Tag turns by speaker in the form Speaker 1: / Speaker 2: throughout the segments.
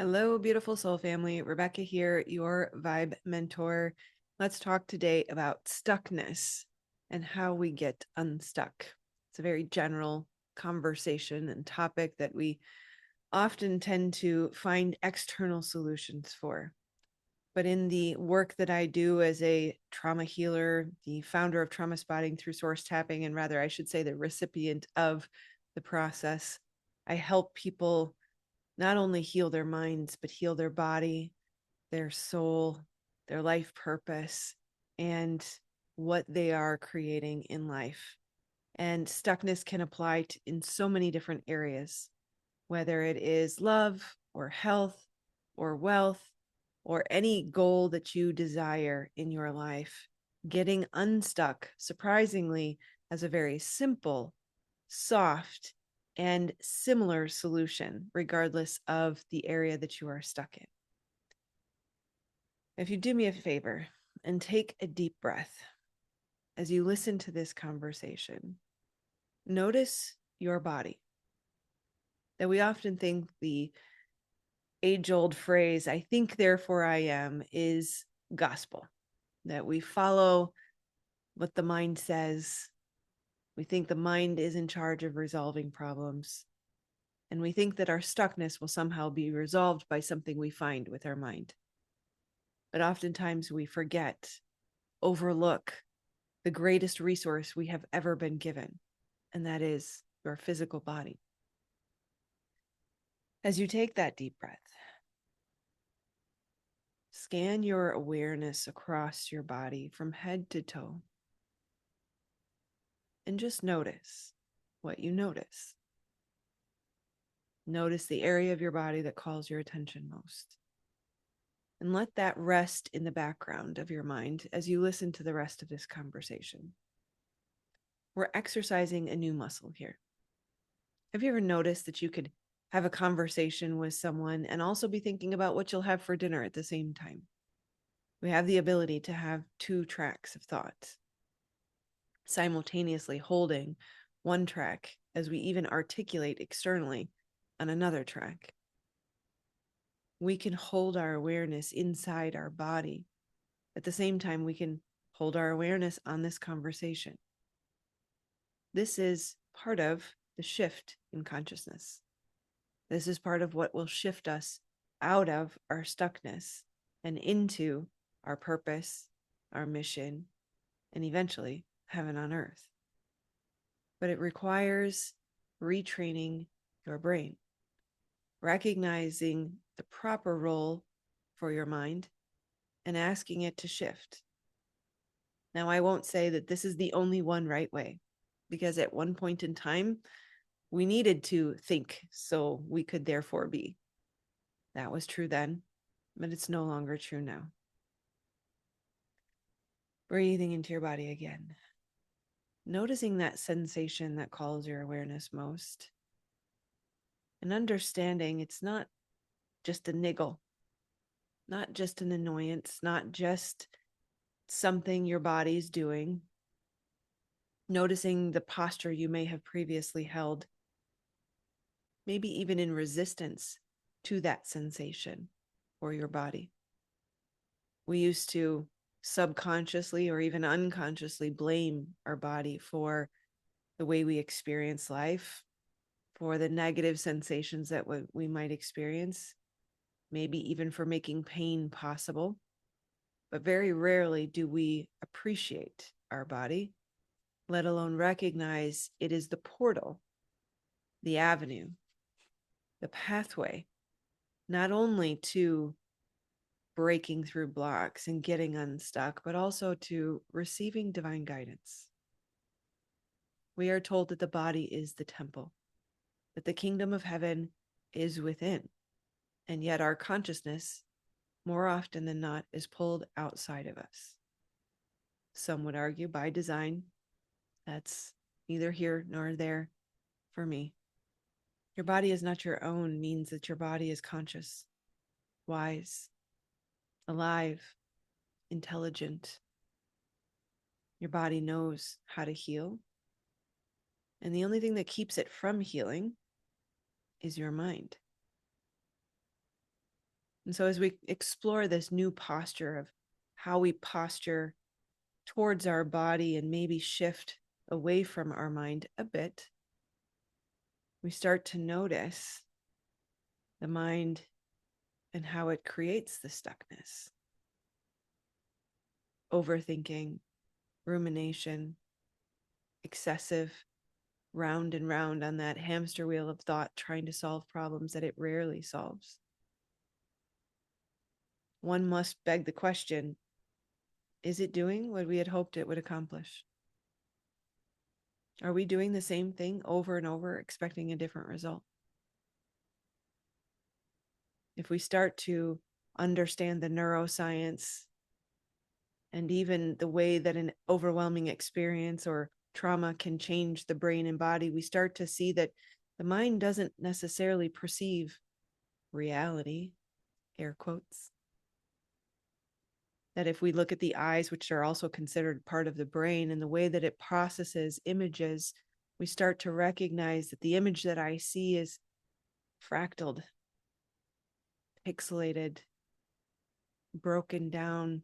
Speaker 1: Hello, beautiful soul family. Rebecca here, your vibe mentor. Let's talk today about stuckness and how we get unstuck. It's a very general conversation and topic that we often tend to find external solutions for. But in the work that I do as a trauma healer, the founder of Trauma Spotting through Source Tapping, and rather, I should say, the recipient of the process, I help people not only heal their minds, but heal their body, their soul, their life purpose, and what they are creating in life. And stuckness can apply in so many different areas, whether it is love or health or wealth or any goal that you desire in your life. Getting unstuck, surprisingly, has a very simple, soft, and similar solution, regardless of the area that you are stuck in. If you do me a favor and take a deep breath as you listen to this conversation, notice your body. That we often think the age-old phrase, "I think, therefore I am," is gospel, that we follow what the mind says. We think the mind is in charge of resolving problems. And we think that our stuckness will somehow be resolved by something we find with our mind. But oftentimes we forget, overlook the greatest resource we have ever been given, and that is your physical body. As you take that deep breath, scan your awareness across your body from head to toe, and just notice what you notice. Notice the area of your body that calls your attention most. And let that rest in the background of your mind as you listen to the rest of this conversation. We're exercising a new muscle here. Have you ever noticed that you could have a conversation with someone and also be thinking about what you'll have for dinner at the same time? We have the ability to have two tracks of thought, simultaneously holding one track as we even articulate externally on another track. We can hold our awareness inside our body. At the same time, we can hold our awareness on this conversation. This is part of the shift in consciousness. This is part of what will shift us out of our stuckness and into our purpose, our mission, and eventually heaven on earth. But it requires retraining your brain, recognizing the proper role for your mind and asking it to shift. Now, I won't say that this is the only one right way, because at one point in time, we needed to think so we could therefore be. That was true then, but it's no longer true now. Breathing into your body again. Noticing that sensation that calls your awareness most. And understanding it's not just a niggle, not just an annoyance, not just something your body's doing. Noticing the posture you may have previously held, maybe even in resistance to that sensation or your body. We used to subconsciously or even unconsciously blame our body for the way we experience life, for the negative sensations that we might experience, maybe even for making pain possible. But very rarely do we appreciate our body, let alone recognize it is the portal, the avenue, the pathway, not only to breaking through blocks and getting unstuck, but also to receiving divine guidance. We are told that the body is the temple, that the kingdom of heaven is within, and yet our consciousness, more often than not, is pulled outside of us. Some would argue by design. That's neither here nor there for me. Your body is not your own means that your body is conscious, wise, alive, intelligent. Your body knows how to heal. And the only thing that keeps it from healing is your mind. And so, as we explore this new posture of how we posture towards our body and maybe shift away from our mind a bit, we start to notice the mind and how it creates the stuckness, overthinking, rumination, excessive round and round on that hamster wheel of thought, trying to solve problems that it rarely solves. One must beg the question, is it doing what we had hoped it would accomplish? Are we doing the same thing over and over, expecting a different result? If we start to understand the neuroscience and even the way that an overwhelming experience or trauma can change the brain and body, we start to see that the mind doesn't necessarily perceive reality, air quotes. That if we look at the eyes, which are also considered part of the brain, and the way that it processes images, we start to recognize that the image that I see is fractaled, pixelated, broken down,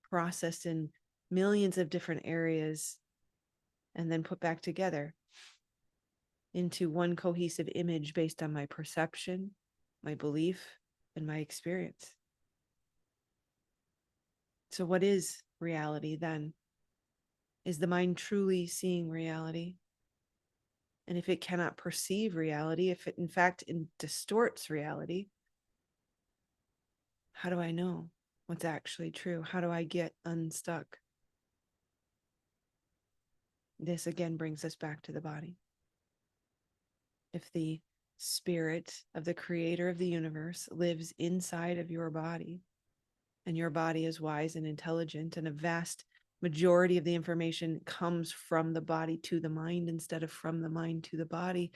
Speaker 1: processed in millions of different areas, and then put back together into one cohesive image based on my perception, my belief, and my experience. So, what is reality then? Is the mind truly seeing reality? And if it cannot perceive reality, if it in fact distorts reality, how do I know what's actually true? How do I get unstuck? This again brings us back to the body. If the spirit of the creator of the universe lives inside of your body, and your body is wise and intelligent, and a vast majority of the information comes from the body to the mind instead of from the mind to the body,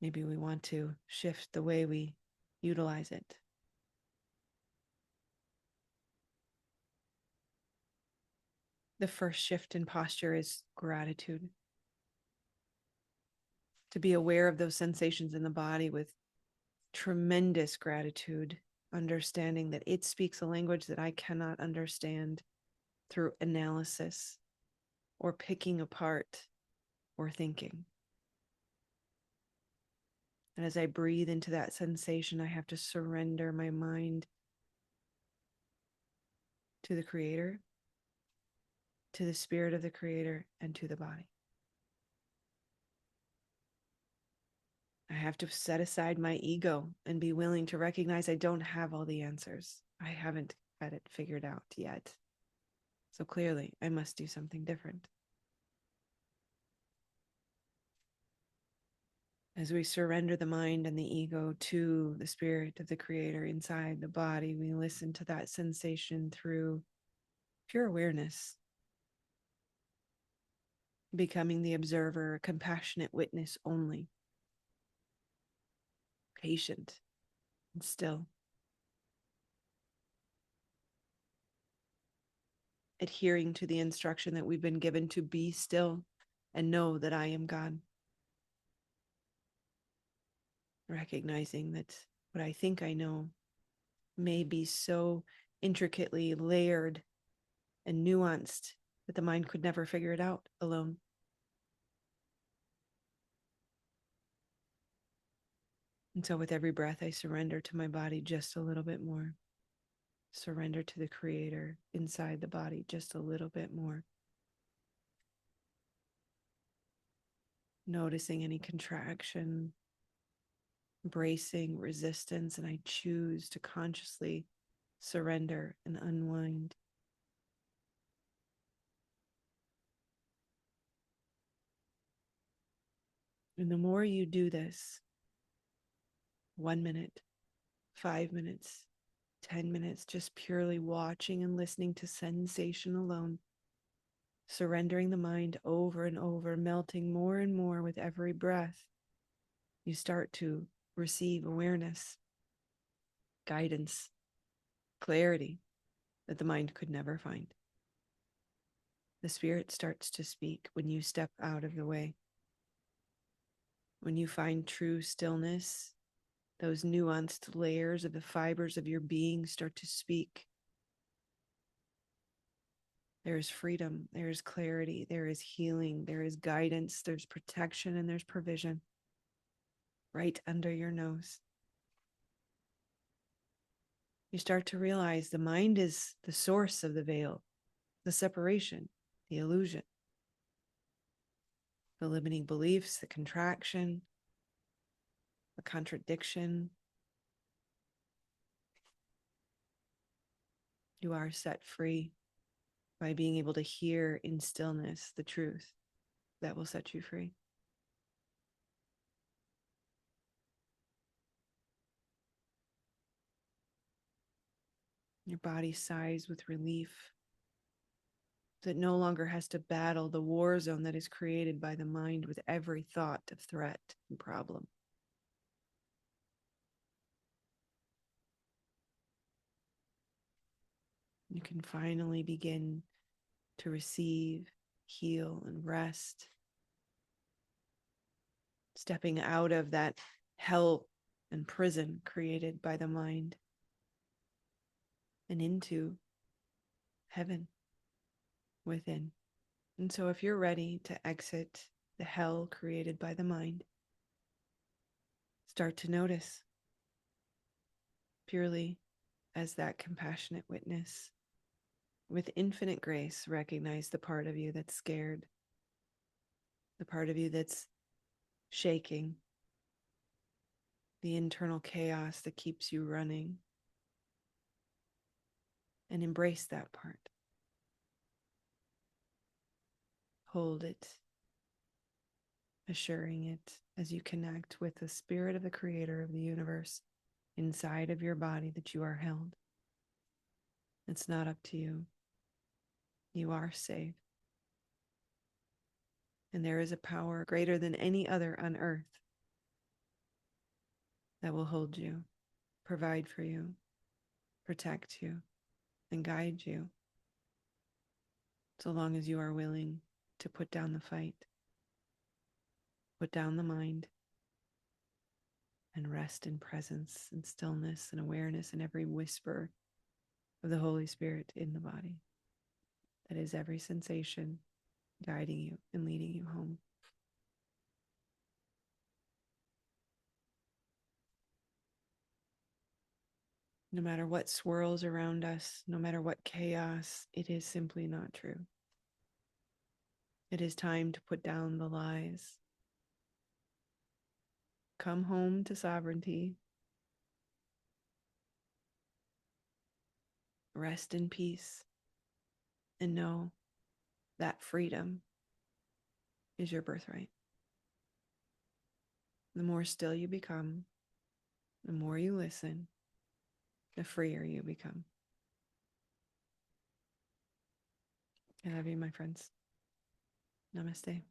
Speaker 1: maybe we want to shift the way we utilize it. The first shift in posture is gratitude. To be aware of those sensations in the body with tremendous gratitude, understanding that it speaks a language that I cannot understand through analysis or picking apart or thinking. And as I breathe into that sensation, I have to surrender my mind to the Creator, to the spirit of the Creator, and to the body. I have to set aside my ego and be willing to recognize I don't have all the answers. I haven't had it figured out yet. So clearly, I must do something different. As we surrender the mind and the ego to the spirit of the Creator inside the body, we listen to that sensation through pure awareness, becoming the observer, a compassionate witness only, patient and still, adhering to the instruction that we've been given to be still and know that I am God. Recognizing that what I think I know may be so intricately layered and nuanced that the mind could never figure it out alone. And so with every breath, I surrender to my body just a little bit more. Surrender to the Creator inside the body just a little bit more. Noticing any contraction, bracing, resistance, and I choose to consciously surrender and unwind. And the more you do this, 1 minute, 5 minutes, 10 minutes, just purely watching and listening to sensation alone, surrendering the mind over and over, melting more and more with every breath, you start to receive awareness, guidance, clarity that the mind could never find. The spirit starts to speak when you step out of the way. When you find true stillness, those nuanced layers of the fibers of your being start to speak. There is freedom, there is clarity, there is healing, there is guidance, there's protection, and there's provision right under your nose. You start to realize the mind is the source of the veil, the separation, the illusion, the limiting beliefs, the contraction, the contradiction. You are set free by being able to hear in stillness the truth that will set you free. Your body sighs with relief that no longer has to battle the war zone that is created by the mind with every thought of threat and problem. You can finally begin to receive, heal, and rest, stepping out of that hell and prison created by the mind and into heaven within. And so if you're ready to exit the hell created by the mind, start to notice purely as that compassionate witness. With infinite grace, recognize the part of you that's scared, the part of you that's shaking, the internal chaos that keeps you running, and embrace that part. Hold it, assuring it as you connect with the spirit of the creator of the universe inside of your body that you are held. It's not up to you. You are safe. And there is a power greater than any other on earth that will hold you, provide for you, protect you, and guide you, so long as you are willing to put down the fight, put down the mind, and rest in presence and stillness and awareness in every whisper of the Holy Spirit in the body. That is every sensation guiding you and leading you home. No matter what swirls around us, no matter what chaos, it is simply not true. It is time to put down the lies. Come home to sovereignty. Rest in peace. And know that freedom is your birthright. The more still you become, the more you listen, the freer you become. I love you, my friends. Namaste.